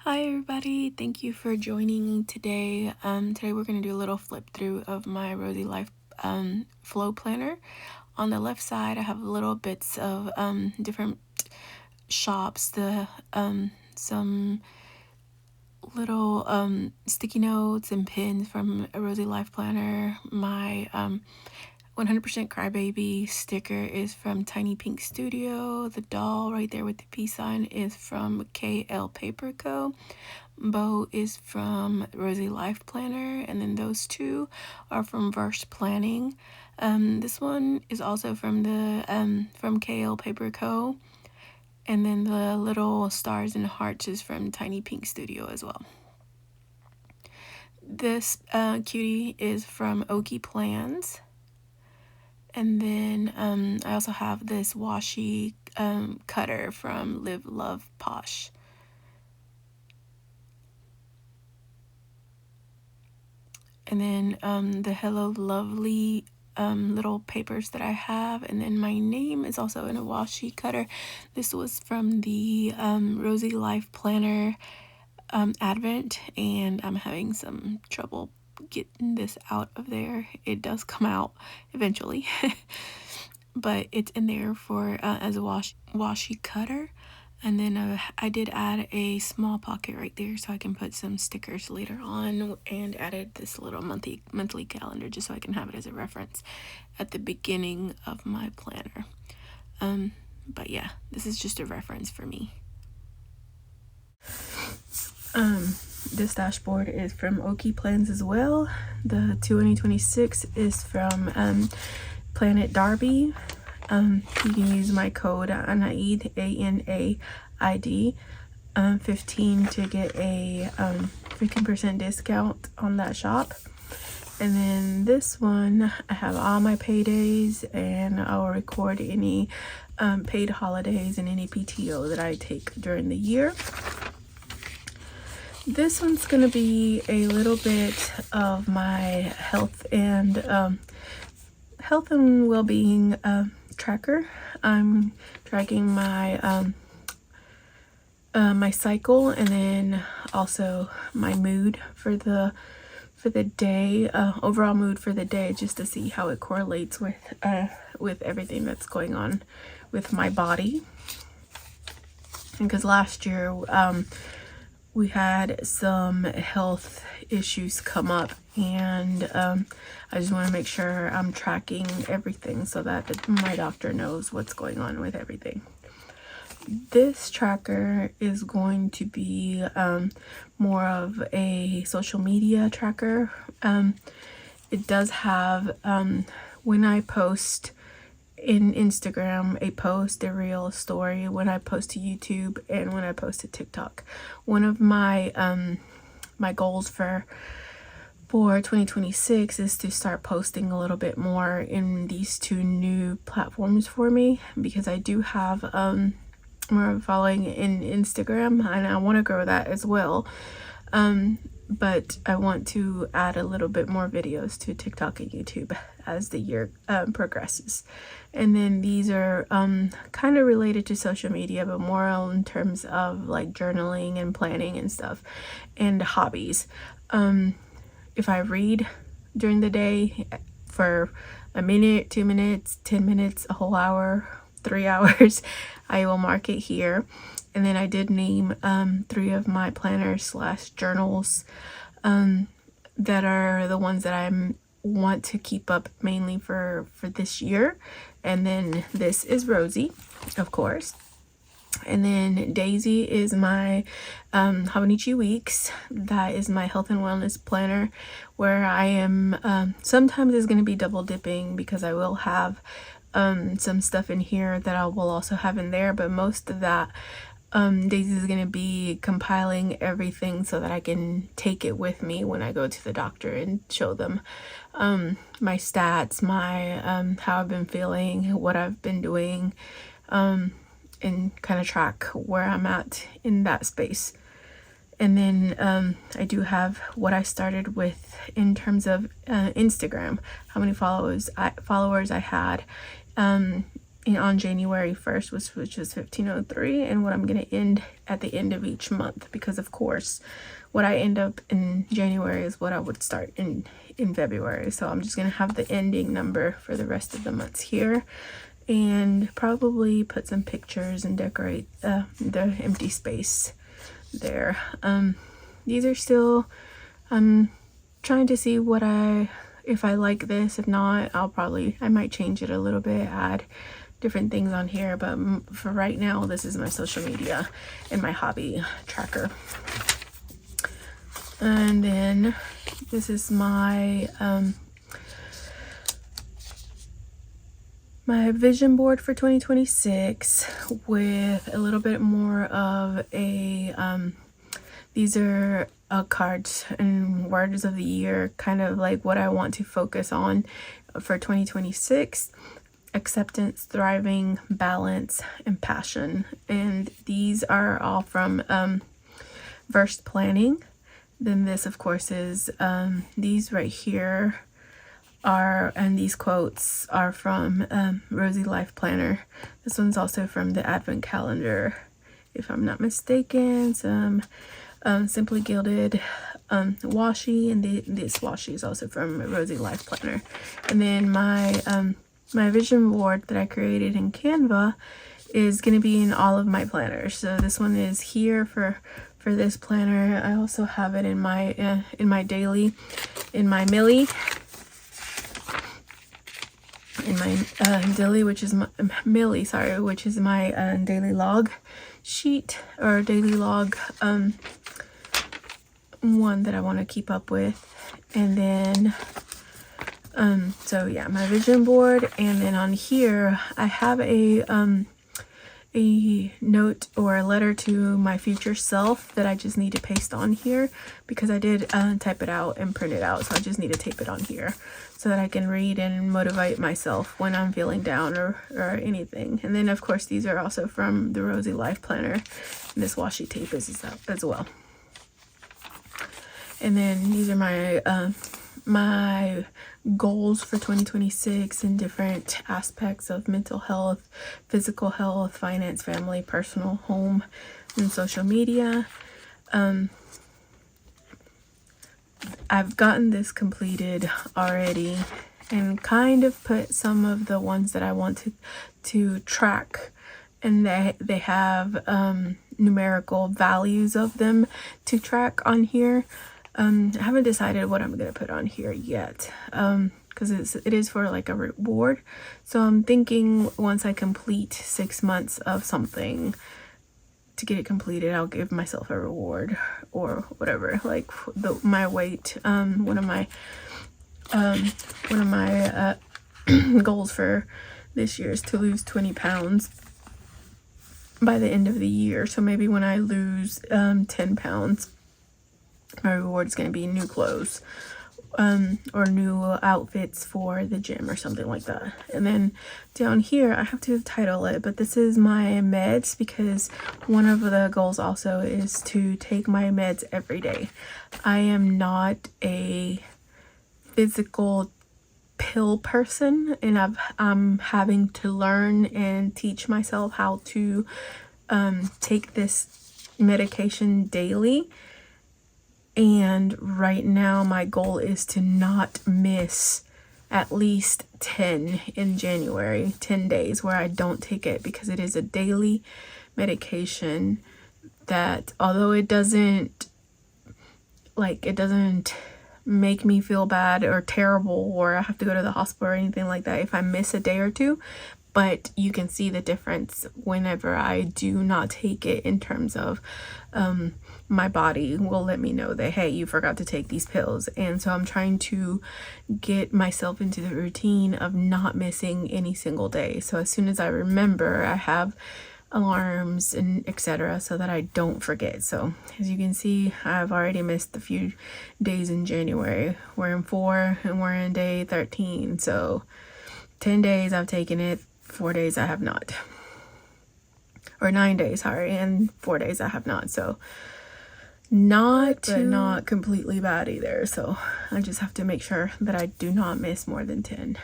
Hi everybody, thank you for joining me today. Today we're going to do a little flip through of my Rosy Life flow planner. On the left side I have little bits of different shops, some little sticky notes and pins from a Rosy Life planner. My 100% Crybaby sticker is from Tiny Pink Studio. The doll right there with the peace sign is from KL Paper Co. Bow is from Rosy Life Planner, and then those two are from Verse Planning. This one is also from the from KL Paper Co. And then the little stars and hearts is from Tiny Pink Studio as well. This cutie is from Okie Plans. And then I also have this washi cutter from Live Love Posh. And then the Hello Lovely little papers that I have. And then my name is also in a washi cutter. This was from the Rosy Life Planner Advent, and I'm having some trouble getting this out of there. It does come out eventually. But it's in there for as a washi cutter. And then I did add a small pocket right there so I can put some stickers later on, and added this little monthly calendar just so I can have it as a reference at the beginning of my planner. But yeah, this is just a reference for me. This dashboard is from Okie Plans as well. The 2026 is from Planet Darbi. You can use my code ANAID, ANAID 15 to get a 15% discount on that shop. And then this one, I have all my paydays, and I'll record any paid holidays and any PTO that I take during the year. This one's gonna be a little bit of my health and well-being tracker. I'm tracking my my cycle, and then also my mood for the day, overall mood for the day, just to see how it correlates with everything that's going on with my body. Because last year we had some health issues come up, and I just want to make sure I'm tracking everything so that my doctor knows what's going on with everything. This tracker is going to be more of a social media tracker. It does have, when I post in Instagram, a post, a reel, a story, when I post to YouTube, and when I post to TikTok. One of my my goals for 2026 is to start posting a little bit more in these two new platforms for me, because I do have more following in Instagram, and I want to grow that as well. But I want to add a little bit more videos to TikTok and YouTube as the year progresses. And then these are kind of related to social media, but more in terms of like journaling and planning and stuff, and hobbies. If I read during the day for a minute, 2 minutes, 10 minutes, a whole hour, 3 hours, I will mark it here. And then I did name 3 of my planners / journals that are the ones that I want to keep up mainly for this year. And then this is Rosy, of course. And then Daisy is my Habanichi Weeks. That is my health and wellness planner, where I am sometimes is going to be double dipping, because I will have some stuff in here that I will also have in there, but most of that Daisy is going to be compiling everything so that I can take it with me when I go to the doctor and show them my stats, my how I've been feeling, what I've been doing, and kind of track where I'm at in that space. And then I do have what I started with in terms of Instagram, how many followers I had. on January 1st, which was 1503, and what I'm going to end at the end of each month, because of course what I end up in January is what I would start in February. So I'm just going to have the ending number for the rest of the months here, and probably put some pictures and decorate the empty space there. These are still, I'm trying to see if I like this. If not, I might change it a little bit, add different things on here, but for right now, this is my social media and my hobby tracker. And then this is my my vision board for 2026 with a little bit more of a these are cards and words of the year, kind of like what I want to focus on for 2026: acceptance, thriving, balance, and passion. And these are all from Versed Planning. Then this, of course, is these right here are, and these quotes are from Rosey Life Planner. This one's also from the Advent Calendar, if I'm not mistaken. Some Simply Gilded washi, and this washi is also from Rosey Life Planner. And then my my vision board that I created in Canva is going to be in all of my planners. So this one is here for this planner. I also have it in my daily, in my millie, in my daily, which is my millie, sorry, which is my daily log sheet, or daily log one that I want to keep up with. And then so yeah, my vision board. And then on here I have a note or a letter to my future self that I just need to paste on here, because I did type it out and print it out, so I just need to tape it on here so that I can read and motivate myself when I'm feeling down or anything. And then of course these are also from the Rosey Life Planner, and this washi tape is as well. And then these are my my goals for 2026 in different aspects of mental health, physical health, finance, family, personal, home, and social media. I've gotten this completed already and kind of put some of the ones that I want to track, and they have numerical values of them to track on here. I haven't decided what I'm going to put on here yet, because it is for like a reward. So I'm thinking once I complete 6 months of something, to get it completed, I'll give myself a reward or whatever. Like my weight, one of my goals for this year is to lose 20 pounds by the end of the year. So maybe when I lose 10 pounds, my reward is going to be new clothes, or new outfits for the gym or something like that. And then down here, I have to title it, but this is my meds, because one of the goals also is to take my meds every day. I am not a physical pill person, and I'm having to learn and teach myself how to take this medication daily. And right now my goal is to not miss at least 10 in January, 10 days where I don't take it, because it is a daily medication that, although it doesn't make me feel bad or terrible, or I have to go to the hospital or anything like that if I miss a day or two, but you can see the difference whenever I do not take it, in terms of my body will let me know that, hey, you forgot to take these pills. And so I'm trying to get myself into the routine of not missing any single day. So as soon as I remember, I have alarms and etc., so that I don't forget. So as you can see, I've already missed a few days in January. We're in 4 and we're in day 13. So 10 days I've taken it, 4 days I have not. Or 9 days, sorry, and 4 days I have not. So not completely bad either. So I just have to make sure that I do not miss more than 10.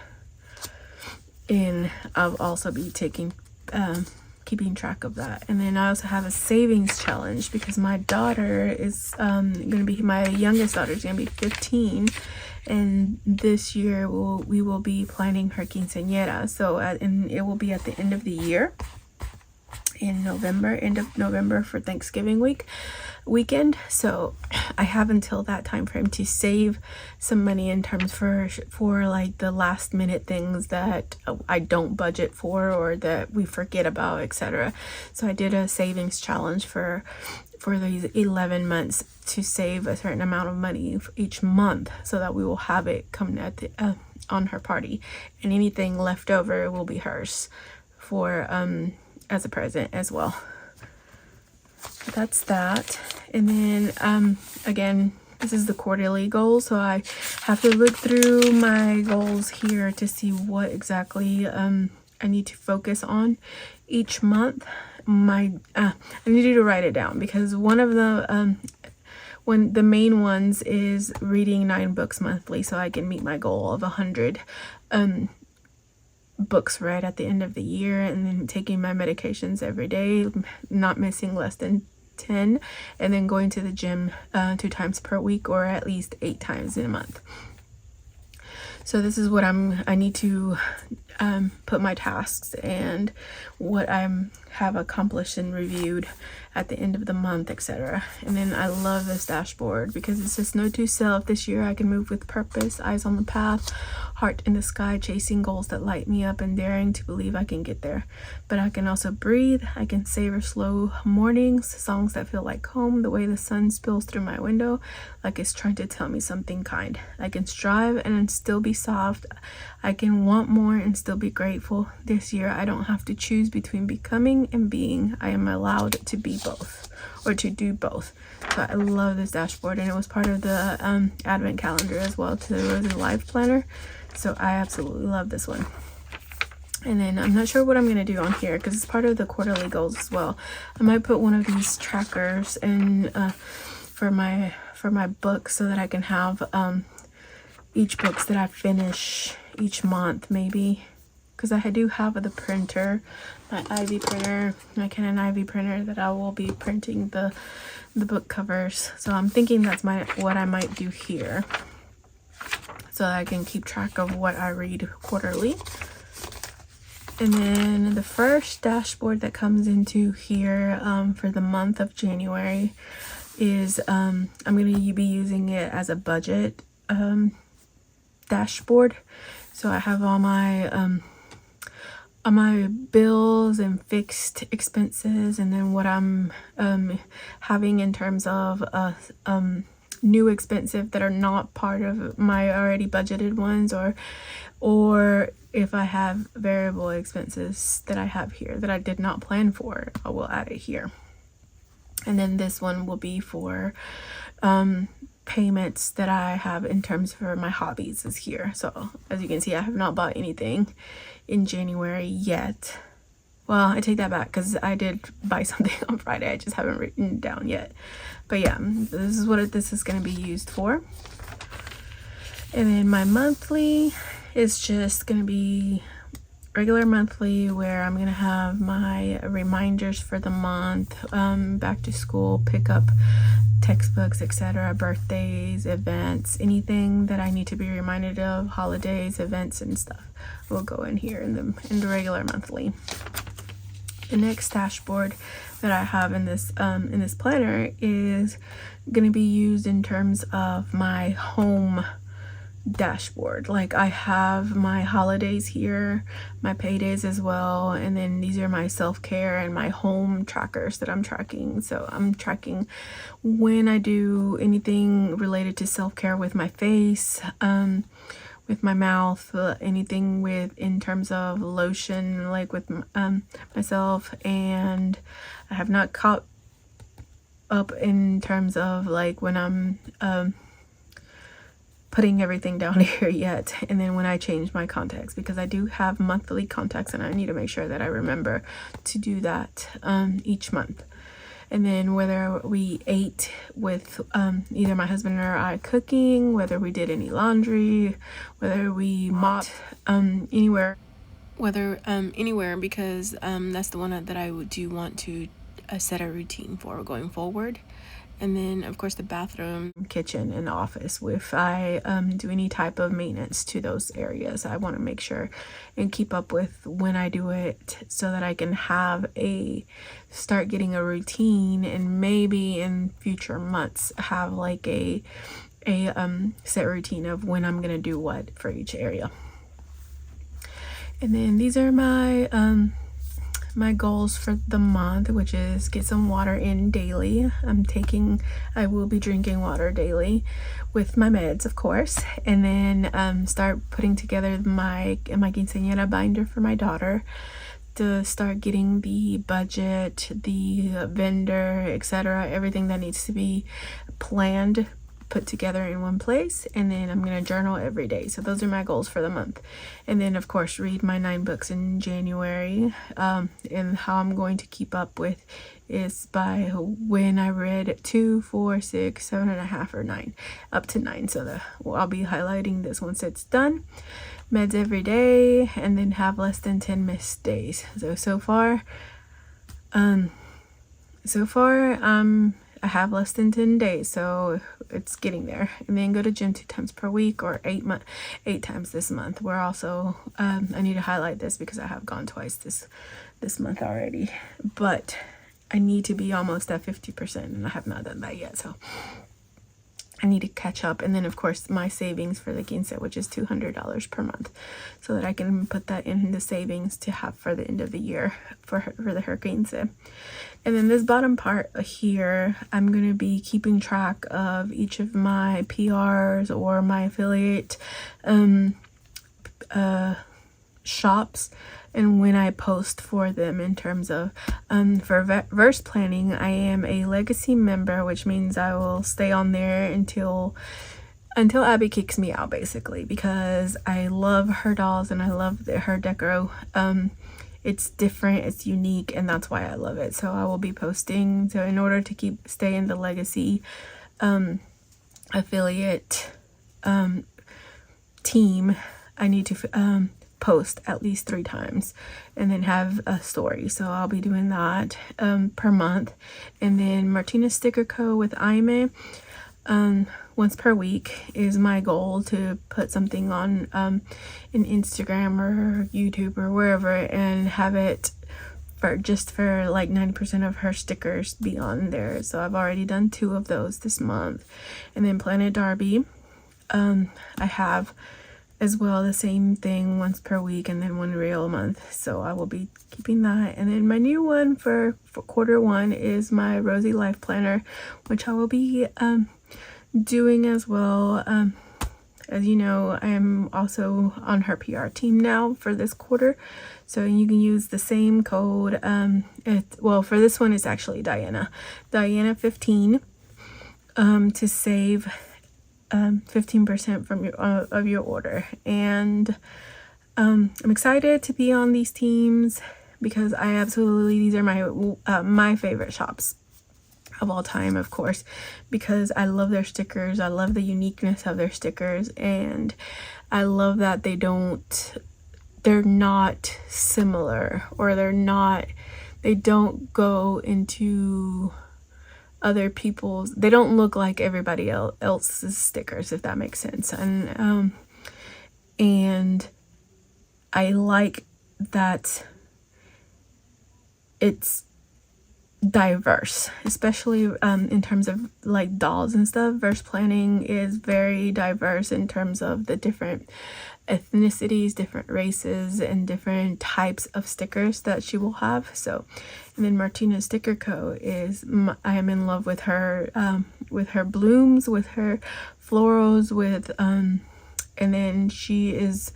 and I'll also be keeping track of that. And then I also have a savings challenge because my daughter is my youngest daughter is gonna be 15, and this year we will be planning her quinceañera. So and it will be at the end of the year, in November, end of November, for Thanksgiving weekend. So I have until that time frame to save some money in terms for like the last minute things that I don't budget for or that we forget about, etc. So I did a savings challenge for these 11 months to save a certain amount of money each month, so that we will have it come at the on her party, and anything left over will be hers for as a present as well. That's that. And then again, this is the quarterly goal, so I have to look through my goals here to see what exactly I need to focus on each month. I needed to write it down because one of the when the main ones is reading 9 books monthly, so I can meet my goal of 100 books read at the end of the year, and then taking my medications every day, not missing less than 10, and then going to the gym 2 times per week, or at least 8 times in a month. So this is what I need to put my tasks and what I have accomplished and reviewed at the end of the month, etc. And then I love this dashboard because it says note to self: this year I can move with purpose, eyes on the path, heart in the sky, chasing goals that light me up and daring to believe I can get there. But I can also breathe. I can savor slow mornings, songs that feel like home, the way the sun spills through my window like it's trying to tell me something kind. I can strive and still be soft. I can want more and still be grateful. This year I don't have to choose between becoming and being. I am allowed to be both, or to do both. So I love this dashboard, and it was part of the advent calendar as well, to the Rosey Life Planner. So I absolutely love this one. And then I'm not sure what I'm going to do on here because it's part of the quarterly goals as well. I might put one of these trackers in for my books, so that I can have each books that I finish each month, maybe, because I do have the printer, my Ivy printer, my Canon Ivy printer, that I will be printing the book covers. So I'm thinking that's what I might do here, so that I can keep track of what I read quarterly. And then the first dashboard that comes into here for the month of January is I'm going to be using it as a budget dashboard. So I have all my bills and fixed expenses, and then what I'm having in terms of new expenses that are not part of my already budgeted ones, or if I have variable expenses that I have here that I did not plan for, I will add it here. And then this one will be for payments that I have in terms for my hobbies is here. So as you can see, I have not bought anything in January yet. Well, I take that back because I did buy something on Friday. I just haven't written it down yet. But yeah, this is what this is going to be used for. And then my monthly is just going to be regular monthly, where I'm going to have my reminders for the month, back to school, pick up textbooks, etc., birthdays, events, anything that I need to be reminded of, holidays, events, and stuff will go in here in the regular monthly. The next dashboard that I have in this planner is going to be used in terms of my home dashboard. Like, I have my holidays here, my paydays as well, and then these are my self-care and my home trackers that I'm tracking. So I'm tracking when I do anything related to self-care with my face, with my mouth, anything in terms of lotion, like with myself. And I have not caught up in terms of like when I'm putting everything down here yet, and then when I change my contacts, because I do have monthly contacts and I need to make sure that I remember to do that each month. And then whether we ate with either my husband or I cooking, whether we did any laundry, whether we mopped anywhere. whether anywhere, because that's the one that I do want to set a routine for going forward. And then of course the bathroom, kitchen, and office. If I do any type of maintenance to those areas, I want to make sure and keep up with when I do it, so that I can start getting a routine, and maybe in future months have like a set routine of when I'm gonna do what for each area. And then these are my my goals for the month, which is get some water in daily. I will be drinking water daily with my meds, of course, and then start putting together my quinceañera binder for my daughter, to start getting the budget, the vendor, etc., everything that needs to be planned, put together in one place. And then I'm going to journal every day. So those are my goals for the month. And then of course read my 9 books in January. And how I'm going to keep up with is by when I read 2, 4, 6, 7.5, or 9, up to 9. So I'll be highlighting this once it's done. Meds every day, and then have less than 10 missed days. So far I have less than 10 days, so it's getting there. And then go to gym 2 times per week, or 8 times this month. We're also I need to highlight this because I have gone twice this month already, but I need to be almost at 50%, and I have not done that yet, so I need to catch up. And then of course my savings for the quince, which is $200 per month, so that I can put that in the savings to have for the end of the year for her quince. And then this bottom part here, I'm going to be keeping track of each of my PRs or my affiliate shops, and when I post for them, in terms of for verse planning, I am a legacy member, which means I will stay on there until Abby kicks me out, basically, because I love her dolls and I love her decor. It's different, it's unique, and that's why I love it. So I will be posting. So in order to stay in the legacy affiliate team, I need to post at least 3 times and then have a story. So I'll be doing that per month. And then Martinez Sticker Co. with Aime, once per week is my goal, to put something on in Instagram or YouTube or wherever, and have it for like 90% of her stickers be on there. So I've already done 2 of those this month. And then Planet Darbi, I have as well the same thing, once per week, and then 1 reel a month. So I will be keeping that. And then my new one for quarter 1 is my Rosey Life Planner, which I will be doing as well. As you know, I am also on her PR team now for this quarter, so you can use the same code. Well, for this one it's actually Diana 15, to save 15% from your order. And I'm excited to be on these teams because these are my favorite shops of all time, of course, because I love their stickers. I love the uniqueness of their stickers, and I love that they're not similar, or they don't go into other people's, they don't look like everybody else's stickers, if that makes sense. And I like that it's diverse, especially in terms of like dolls and stuff. Verse planning is very diverse in terms of the different ethnicities, different races, and different types of stickers that she will have. So, and then Martinez Sticker Co. I am in love with her blooms, with her florals, and then she is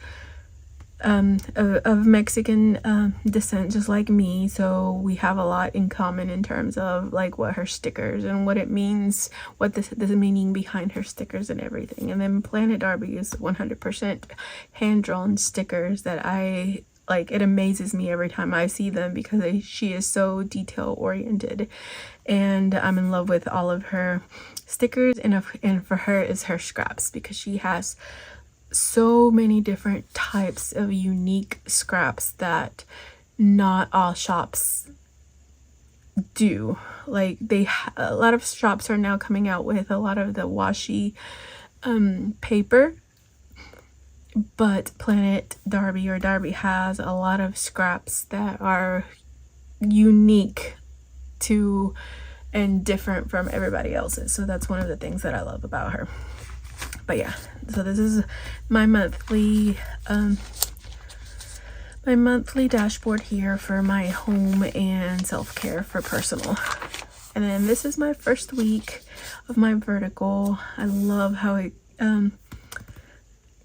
of Mexican descent, just like me, so we have a lot in common in terms of like what her stickers and what it means, what the meaning behind her stickers and everything. And then Planet Darbi is 100% hand-drawn stickers that I like. It amazes me every time I see them because she is so detail oriented, and I'm in love with all of her stickers. And for her is her scraps, because she has so many different types of unique scraps that not all shops do. Like a lot of shops are now coming out with a lot of the washi paper, but Planet Darbi or Darbi has a lot of scraps that are unique to and different from everybody else's. So that's one of the things that I love about her. But yeah, so this is my monthly dashboard here for my home and self-care for personal. And then this is my first week of my vertical. I love how it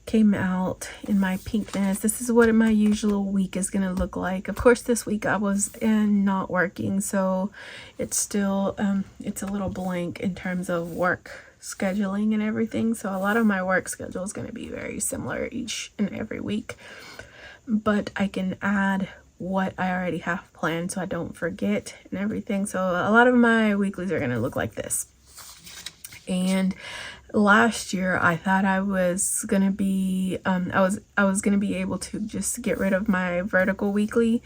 came out in my pinkness. This is what my usual week is gonna look like. Of course, this week I was not working, so it's still it's a little blank in terms of work scheduling and everything. So a lot of my work schedule is going to be very similar each and every week, but I can add what I already have planned so I don't forget and everything. So a lot of my weeklies are going to look like this. And last year I thought I was going to be I was going to be able to just get rid of my vertical weekly,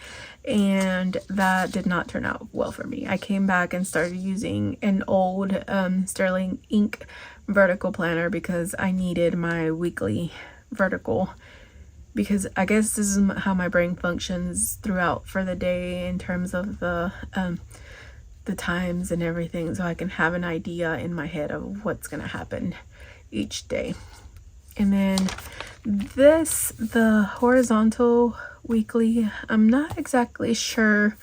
and that did not turn out well for me. I came back and started using an old Sterling ink vertical planner because I needed my weekly vertical, because I guess this is how my brain functions throughout for the day in terms of the times and everything, so I can have an idea in my head of what's going to happen each day. And then the horizontal weekly, I'm not exactly sure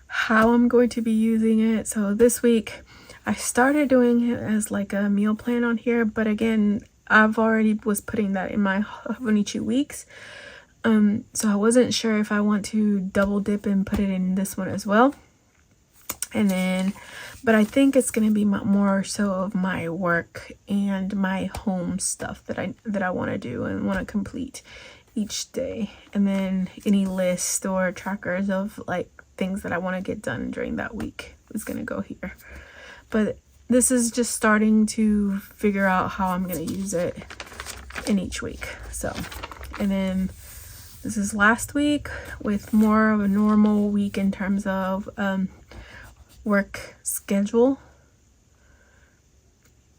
how I'm going to be using it. So this week I started doing it as like a meal plan on here, but again, I've already was putting that in my Honichi weeks. So I wasn't sure if I want to double dip and put it in this one as well. And then, but I think it's going to be more so of my work and my home stuff that I want to do and want to complete each day. And then any list or trackers of like things that I want to get done during that week is going to go here. But this is just starting to figure out how I'm going to use it in each week. So, and then this is last week with more of a normal week in terms of work schedule.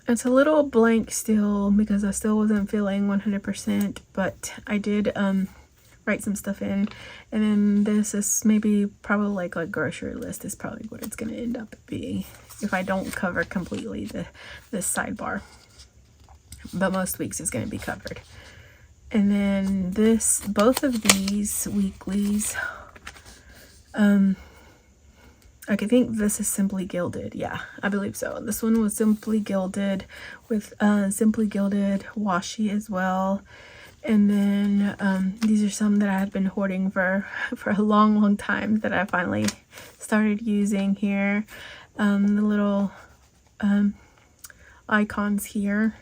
It's a little blank still because I still wasn't feeling 100%, but I did write some stuff in. And then this is probably like a grocery list is probably what it's going to end up being if I don't cover completely this sidebar. But most weeks is going to be covered. And then both of these weeklies, I think this is Simply Gilded. Yeah, I believe so. This one was Simply Gilded with Simply Gilded washi as well. And then these are some that I had been hoarding for a long time that I finally started using here. The little icons here.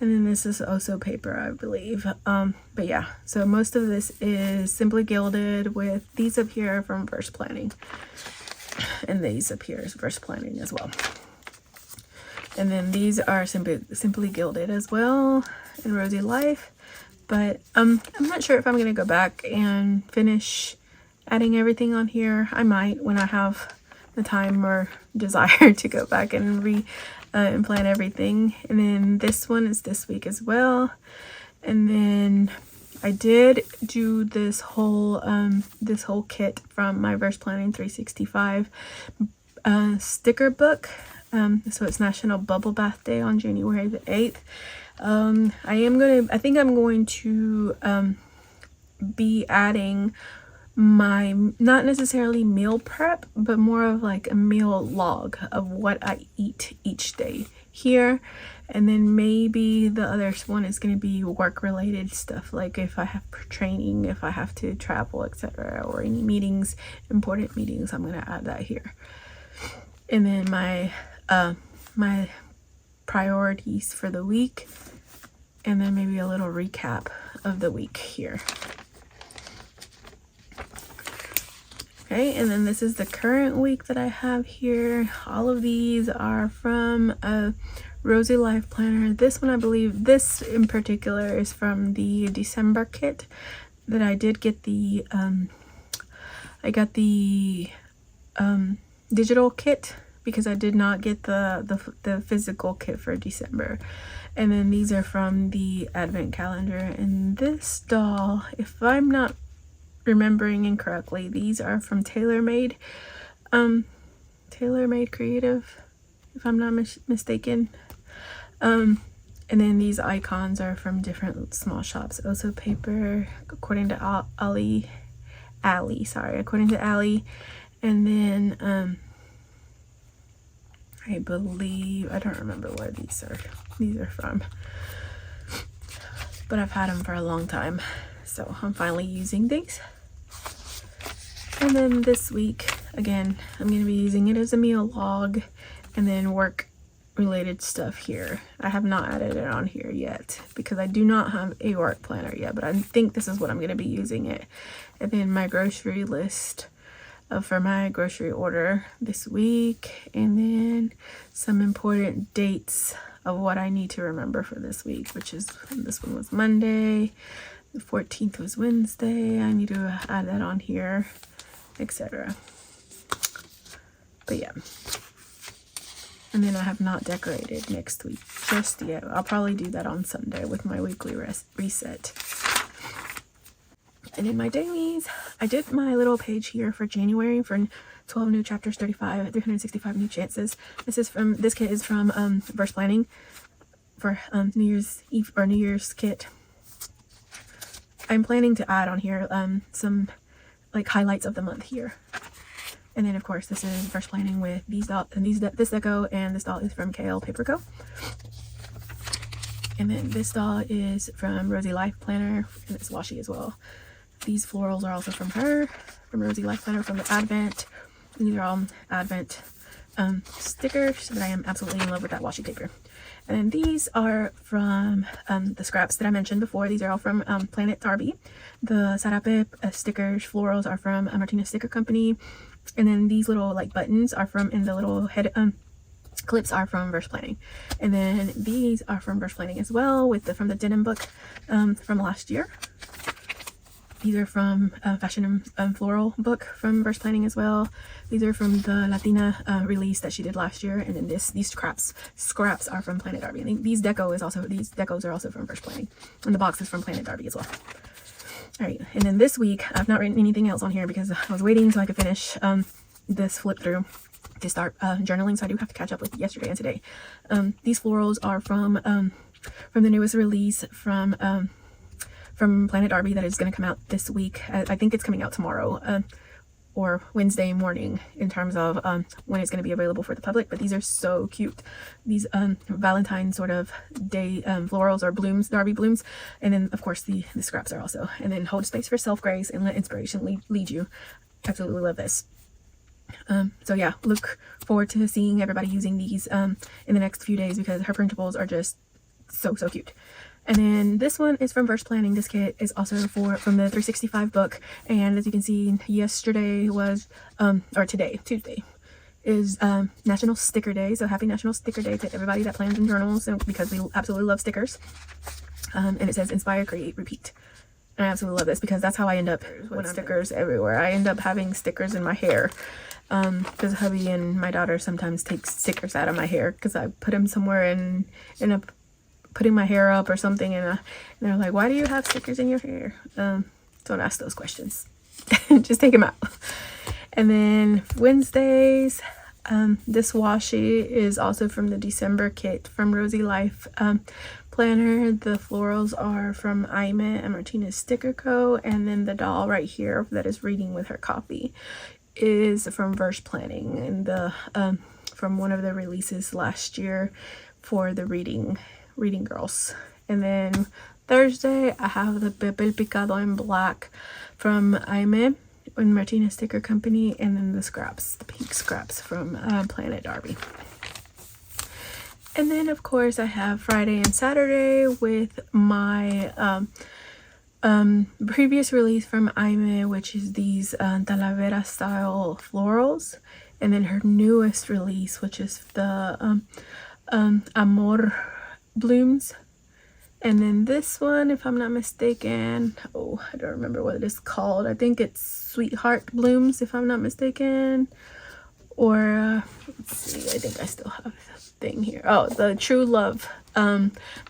And then this is also paper, I believe. But yeah, so most of this is Simply Gilded with these up here from Verse Planning. And these up here is Verse Planning as well. And then these are Simply Gilded as well in Rosey Life. But I'm not sure if I'm going to go back and finish adding everything on here. I might when I have the time or desire to go back and and plan everything. And then this one is this week as well. And then I did do this whole kit from my Verse Planning 365 sticker book. So it's National Bubble Bath Day on January the 8th. I think I'm going to be adding my, not necessarily meal prep, but more of like a meal log of what I eat each day here. And then maybe the other one is going to be work related stuff, like if I have training, if I have to travel, etc., or any meetings, important meetings, I'm going to add that here. And then my my priorities for the week, and then maybe a little recap of the week here. Okay, and then this is the current week that I have here. All of these are from a Rosey Life Planner. This one, I believe, this in particular is from the December kit that I did get the, I got the digital kit because I did not get the physical kit for December. And then these are from the advent calendar. And this doll, if I'm not remembering incorrectly, these are from TaylorMade Creative, if I'm not mistaken. And then these icons are from different small shops. Also paper, according to according to Ali. And then I believe, I don't remember where these are from, but I've had them for a long time, so I'm finally using these. And then this week, again, I'm going to be using it as a meal log, and then work related stuff here. I have not added it on here yet because I do not have a work planner yet, but I think this is what I'm going to be using it. And then my grocery list for my grocery order this week, and then some important dates of what I need to remember for this week, which is, this one was Monday, the 14th was Wednesday. I need to add that on here, etc. But yeah, and then I have not decorated next week just yet. I'll probably do that on Sunday with my weekly reset. And in my dailies, I did my little page here for January for 12 new chapters, 365 new chances. This kit is from Verse Planning for New Year's Eve or New Year's kit. I'm planning to add on here some like highlights of the month here. And then of course this is Verse Planning with these doll and this deco, and this doll is from KL Paper Co. And then this doll is from Rosey Life Planner, and it's washi as well. These florals are also from her, from Rosey Life Planner, from the Advent. These are all Advent stickers, that I am absolutely in love with that washi paper. And then these are from the scraps that I mentioned before. These are all from Planet Darbi. The Sarape stickers, florals are from Martinez Sticker Company. And then these little like buttons are from, and the little head clips are from Verse Planning. And then these are from Verse Planning as well, with from the denim book from last year. These are from Fashion and Floral book from Verse Planning as well. These are from the Latina release that she did last year. And then these scraps are from Planet Darbi. I think these decos are also from Verse Planning. And the box is from Planet Darbi as well. All right, and then this week, I've not written anything else on here because I was waiting so I could finish this flip through to start journaling, so I do have to catch up with yesterday and today. These florals are from the newest release from Planet Darbi that is going to come out this week. I think it's coming out tomorrow or Wednesday morning in terms of when it's going to be available for the public. But these are so cute. These Valentine sort of day florals or blooms, Darbi blooms. And then of course the scraps are also. And then hold space for self grace and let inspiration lead you. Absolutely love this. So yeah, look forward to seeing everybody using these in the next few days because her printables are just so cute. And then this one is from Verse Planning. This kit is also from the 365 book. And as you can see, yesterday was, or today, Tuesday, is National Sticker Day. So happy National Sticker Day to everybody that plans and journals, because we absolutely love stickers. And it says inspire, create, repeat. And I absolutely love this because that's how I end up with stickers everywhere. I end up having stickers in my hair. Because hubby and my daughter sometimes take stickers out of my hair because I put them somewhere and end up putting my hair up or something, and they're like, why do you have stickers in your hair? Don't ask those questions. Just take them out. And then Wednesdays, this washi is also from the December kit from Rosey Life Planner. The florals are from Aime and Martinez Sticker Co. And then the doll right here that is reading with her coffee is from Verse Planning, and the from one of the releases last year for the reading girls. And then Thursday I have the Papel Picado in black from Aime and Martinez Sticker Company, and then the scraps, the pink scraps from Planet Darbi. And then of course I have Friday and Saturday with my previous release from Aime, which is these Talavera style florals, and then her newest release, which is the Amor blooms. And then this one, if I'm not mistaken, oh, I don't remember what it is called. I think it's Sweetheart Blooms, if I'm not mistaken. Or, let's see, I think I still have a thing here. Oh, the True Love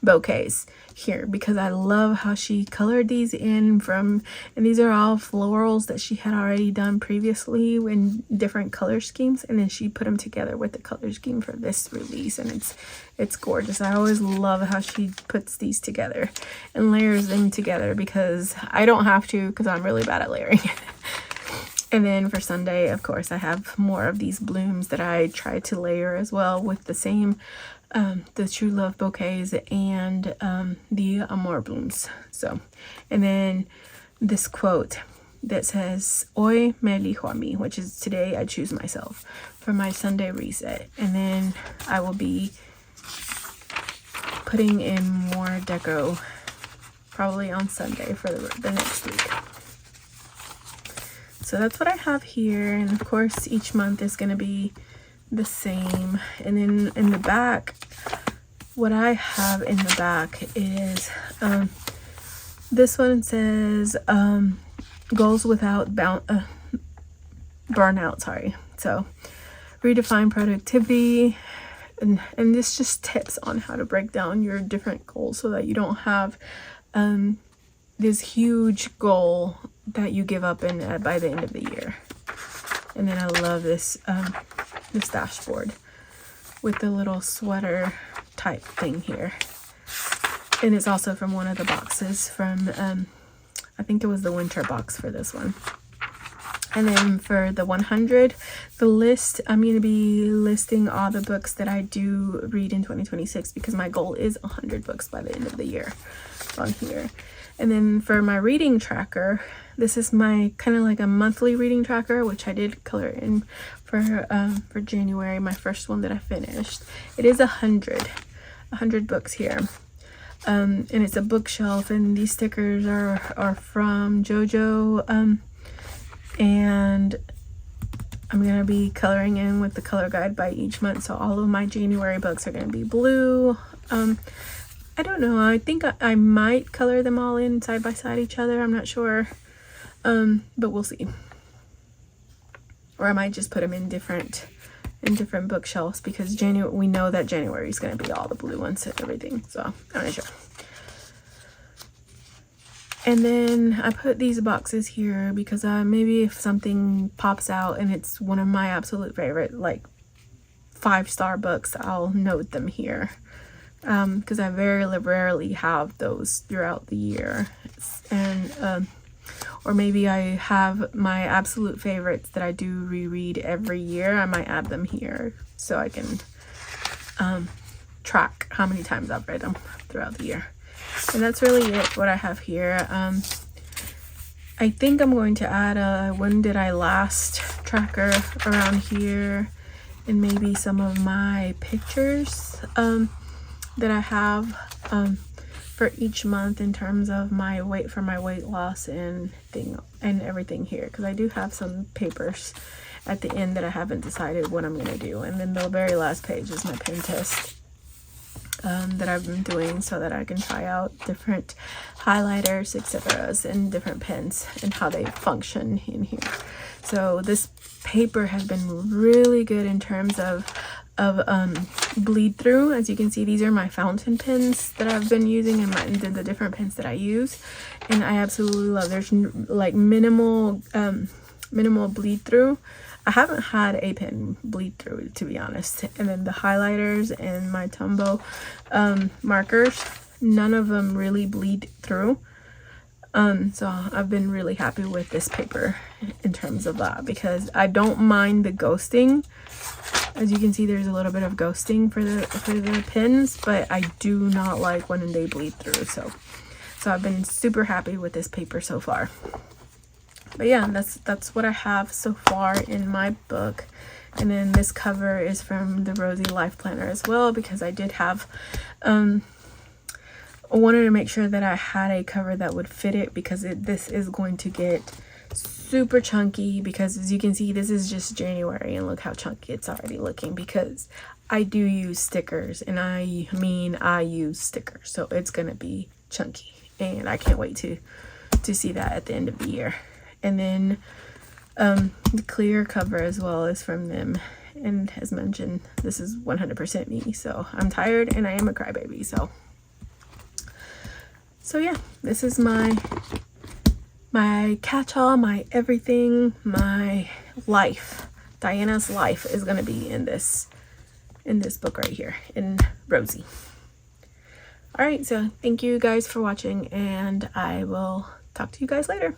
bouquets here, because I love how she colored these in and these are all florals that she had already done previously in different color schemes, and then she put them together with the color scheme for this release, and it's gorgeous. I always love how she puts these together and layers them together, because I don't have to, because I'm really bad at layering. And then for Sunday, of course, I have more of these blooms that I try to layer as well with the same, the True Love bouquets and the Amor blooms. So, and then this quote that says, "Hoy me elijo a mí," which is today I choose myself, for my Sunday reset. And then I will be putting in more deco probably on Sunday for the next week. So that's what I have here, and of course each month is going to be the same. And then in the back, what I have in the back is this one says goals without burnout, sorry. So redefine productivity, and this just tips on how to break down your different goals so that you don't have this huge goal that you give up by the end of the year. And then I love this this dashboard with the little sweater type thing here, and it's also from one of the boxes from I think it was the winter box for this one. And then for the 100, the list, I'm going to be listing all the books that I do read in 2026, because my goal is 100 books by the end of the year on here. And then for my reading tracker, this is my kind of like a monthly reading tracker, which I did color in for January, my first one that I finished. It is 100 books here. And it's a bookshelf, and these stickers are from JoJo, and I'm going to be coloring in with the color guide by each month. So all of my January books are going to be blue. I don't know. I think I might color them all in side by side each other. I'm not sure. But we'll see. Or I might just put them in different bookshelves, because we know that January is going to be all the blue ones and everything. So I'm not sure. And then I put these boxes here because maybe if something pops out and it's one of my absolute favorite, like 5-star books, I'll note them here. Because I very rarely have those throughout the year. And or maybe I have my absolute favorites that I do reread every year. I might add them here so I can track how many times I've read them throughout the year. And that's really it, what I have here. I think I'm going to add a when did I last tracker around here, and maybe some of my pictures that I have for each month in terms of my weight loss and everything here, because I do have some papers at the end that I haven't decided what I'm going to do. And then the very last page is my pen test that I've been doing, so that I can try out different highlighters, etc., and different pens and how they function in here. So this paper has been really good in terms of bleed through. As you can see, these are my fountain pens that I've been using, and the different pens that I use, and I absolutely love. There's like minimal bleed through. I haven't had a pen bleed through, to be honest. And then the highlighters and my Tombow markers, none of them really bleed through. So I've been really happy with this paper in terms of that, because I don't mind the ghosting. As you can see, there's a little bit of ghosting for the pins, but I do not like when they bleed through. So I've been super happy with this paper so far. But yeah, that's what I have so far in my book. And then this cover is from the Rosey Life Planner as well, because I did have I wanted to make sure that I had a cover that would fit it, because this is going to get super chunky, because as you can see, this is just January and look how chunky it's already looking, because I do use stickers, and I use stickers, so it's gonna be chunky, and I can't wait to see that at the end of the year. And then the clear cover as well is from them, and as mentioned, this is 100% me, so I'm tired and I am a crybaby. So yeah, this is my catch-all, my everything, my life. Diana's life is gonna be in this book right here, in Rosey. All right, so thank you guys for watching, and I will talk to you guys later.